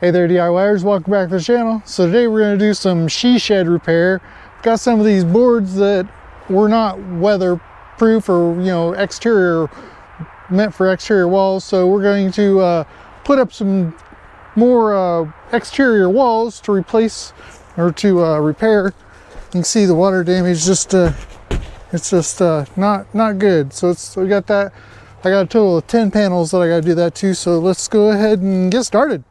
Hey there DIYers, welcome back to the channel. So today we're going to do some she shed repair. Got some of these boards that were not weatherproof or exterior, meant for exterior walls. So we're going to put up some more exterior walls to replace or to repair. You can see the water damage it's just not good. So we got that. I got a total of 10 panels that I got to do that to. So let's go ahead and get started.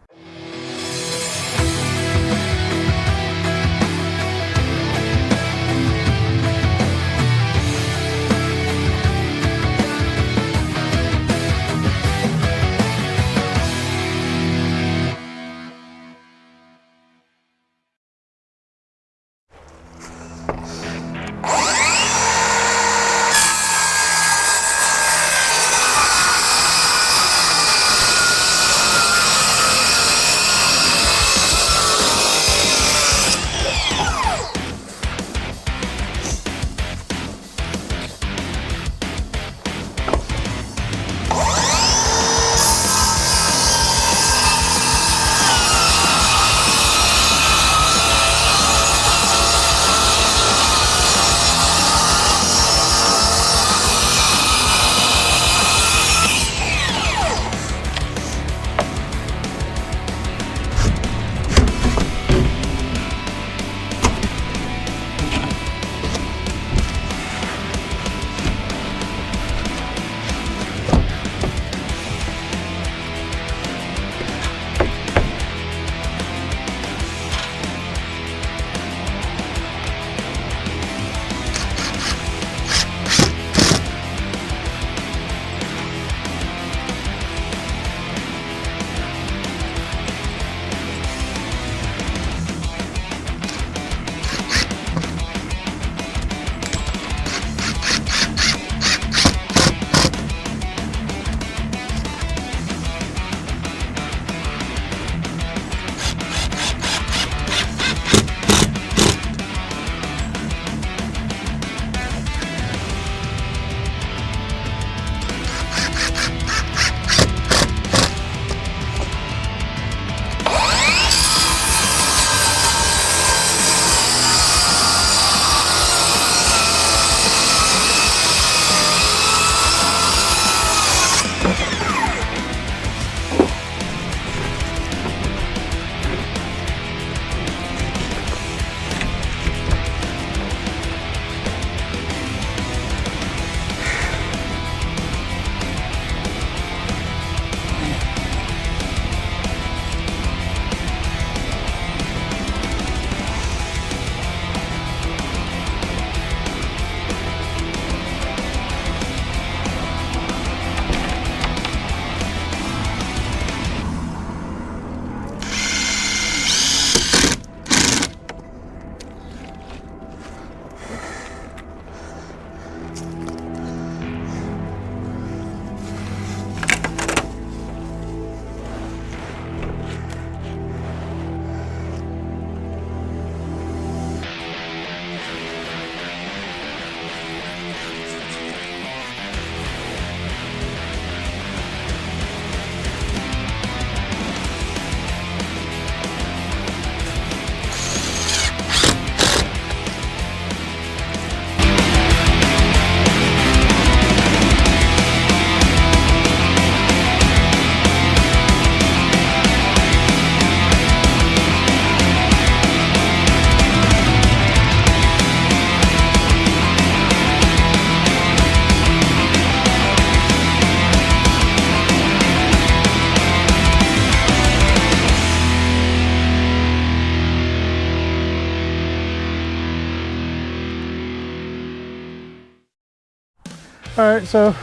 Alright, so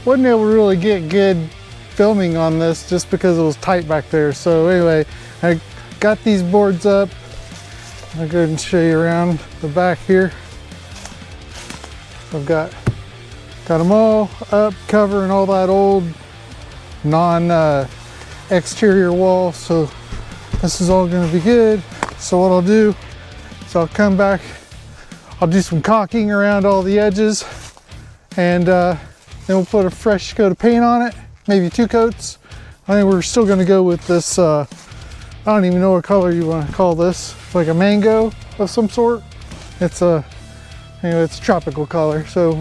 wasn't able to really get good filming on this just because it was tight back there. So anyway, I got these boards up. I'll go ahead and show you around the back here. I've got them all up, covering all that old non-exterior wall. So this is all going to be good. So what I'll do is I'll come back, I'll do some caulking around all the edges, and then we'll put a fresh coat of paint on it, maybe 2 coats. I think we're still going to go with this I don't even know what color you want to call this. It's like a mango of some sort. It's a, you know, it's a tropical color. So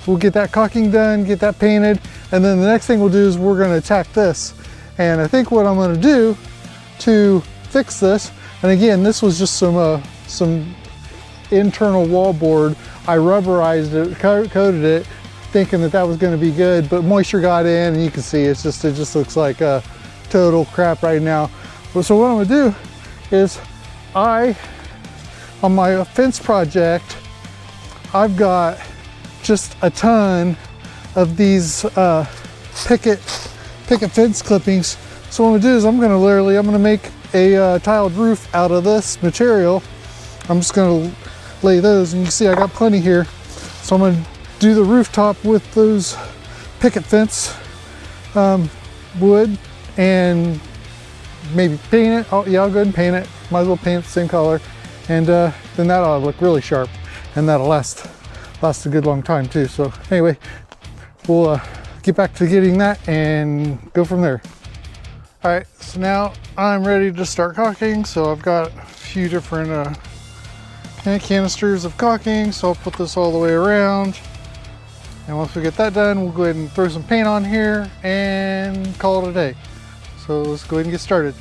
we'll get that caulking done, get that painted, and then the next thing we'll do is we're going to attack this. And I think what I'm going to do to fix this, and again, this was just some internal wallboard. I rubberized it, coated it, thinking that was going to be good, but moisture got in, and you can see it just looks like total crap right now. So what I'm going to do is on my fence project, I've got just a ton of these picket fence clippings. So what I'm going to do is I'm going to make a tiled roof out of this material. I'm just going to lay those, and you can see I got plenty here. So I'm going to do the rooftop with those picket fence wood, and maybe paint it. Oh yeah, I'll go ahead and paint it. Might as well paint it the same color, and then that'll look really sharp, and that'll last a good long time too. So anyway, we'll get back to getting that and go from there. All right, so now I'm ready to start caulking. So I've got a few different canisters of caulking, so I'll put this all the way around. And once we get that done, we'll go ahead and throw some paint on here and call it a day. So let's go ahead and get started.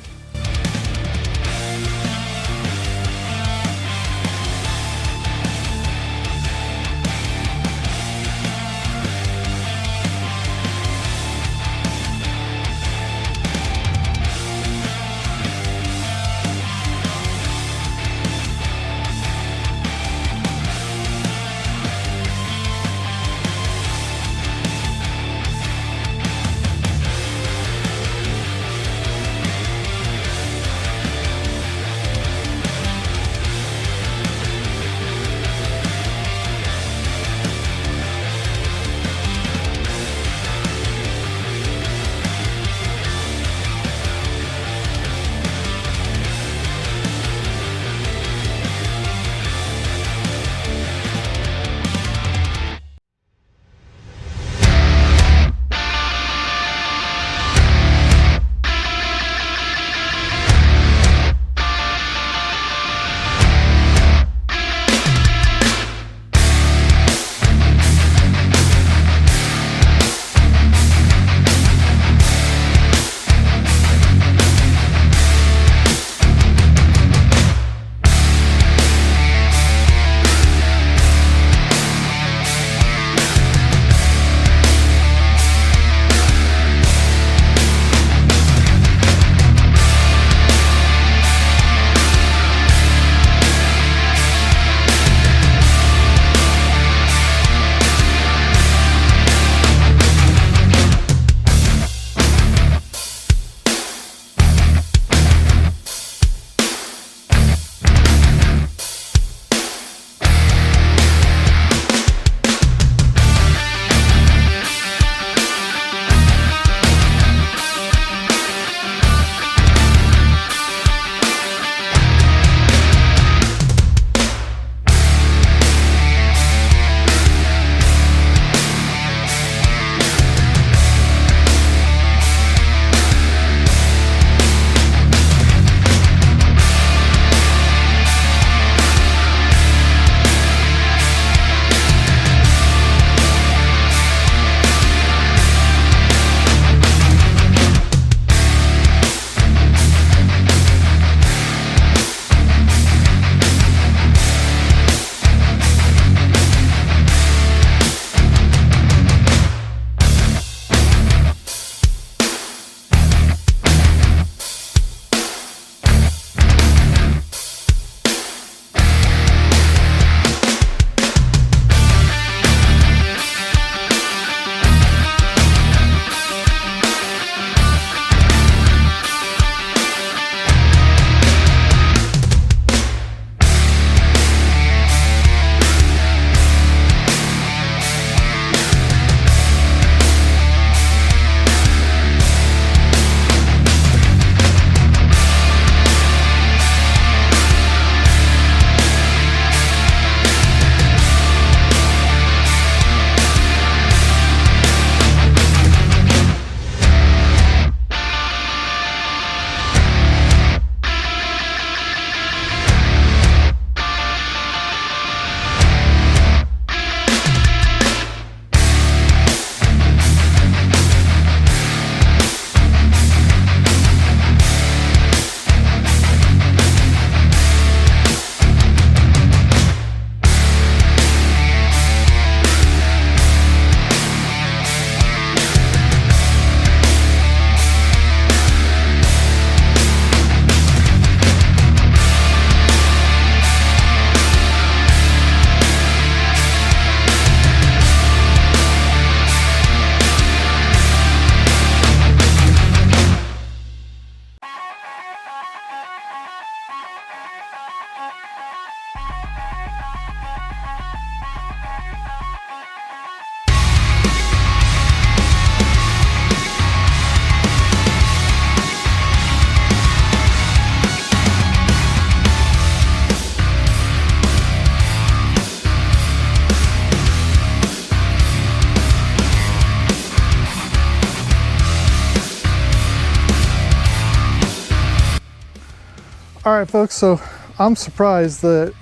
All right, folks, so I'm surprised that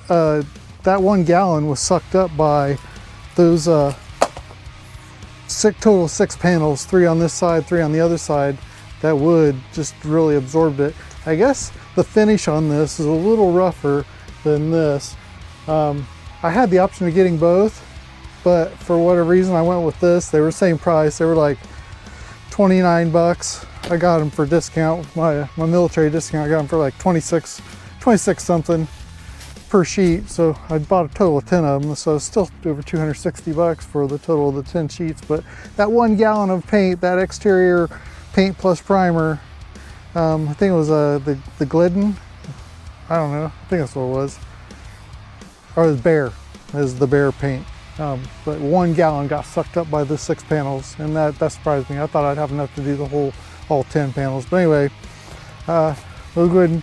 that 1 gallon was sucked up by those total 6 panels, 3 on this side, 3 on the other side. That wood just really absorbed it. I guess the finish on this is a little rougher than this. I had the option of getting both, but for whatever reason I went with this. They were the same price. They were like 29 bucks. I got them for discount, my military discount. I got them for like 26 something per sheet. So I bought a total of 10 of them. So it's still over 260 bucks for the total of the 10 sheets. But that 1 gallon of paint, that exterior paint plus primer, I think it was the Glidden. I don't know. I think that's what it was. Or it was Bear. It was the Bear paint. But 1 gallon got sucked up by the 6 panels, and that surprised me. I thought I'd have enough to do the all 10 panels. But anyway, we'll go ahead and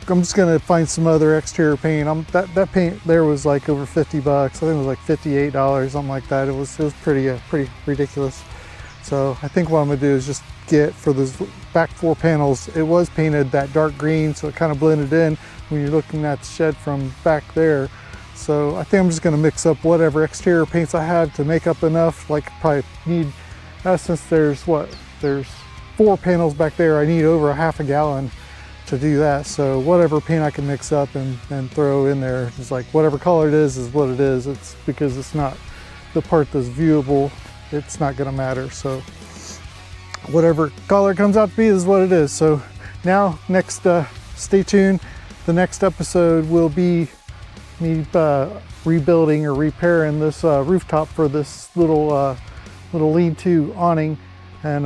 I'm just gonna find some other exterior paint. That paint there was like over 50 bucks. I think it was like $58, something like that. It was pretty ridiculous. So I think what I'm gonna do is just get for those back 4 panels. It was painted that dark green, so it kind of blended in when you're looking at the shed from back there. So I think I'm just gonna mix up whatever exterior paints I have to make up enough. Like probably need, since there's 4 panels back there, I need over a half a gallon to do that. So whatever paint I can mix up and throw in there, it's like whatever color it is what it is. It's because it's not the part that's viewable, it's not gonna matter. So whatever color comes out to be is what it is. So now next, stay tuned. The next episode will be me rebuilding or repairing this rooftop for this little lean-to awning. And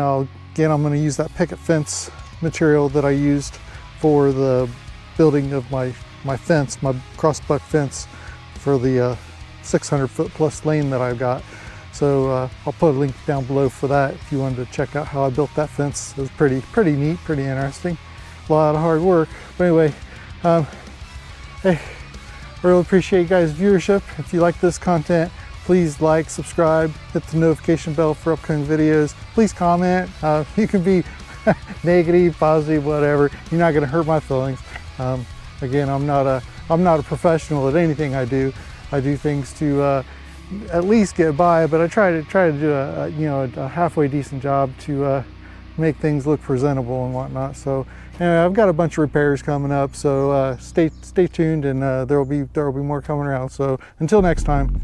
again, I'm going to use that picket fence material that I used for the building of my fence, my crossbuck fence for the 600 foot plus lane that I've got. So I'll put a link down below for that if you wanted to check out how I built that fence. It was pretty neat, pretty interesting. A lot of hard work. But anyway, hey, I really appreciate you guys' viewership. If you like this content, please like, subscribe, hit the notification bell for upcoming videos. Please comment. You can be negative, positive, whatever. You're not going to hurt my feelings. Again, I'm not a professional at anything I do. I do things to at least get by, but I try to do a halfway decent job to make things look presentable and whatnot. So anyway, I've got a bunch of repairs coming up, so stay tuned, and there will be more coming around. So until next time.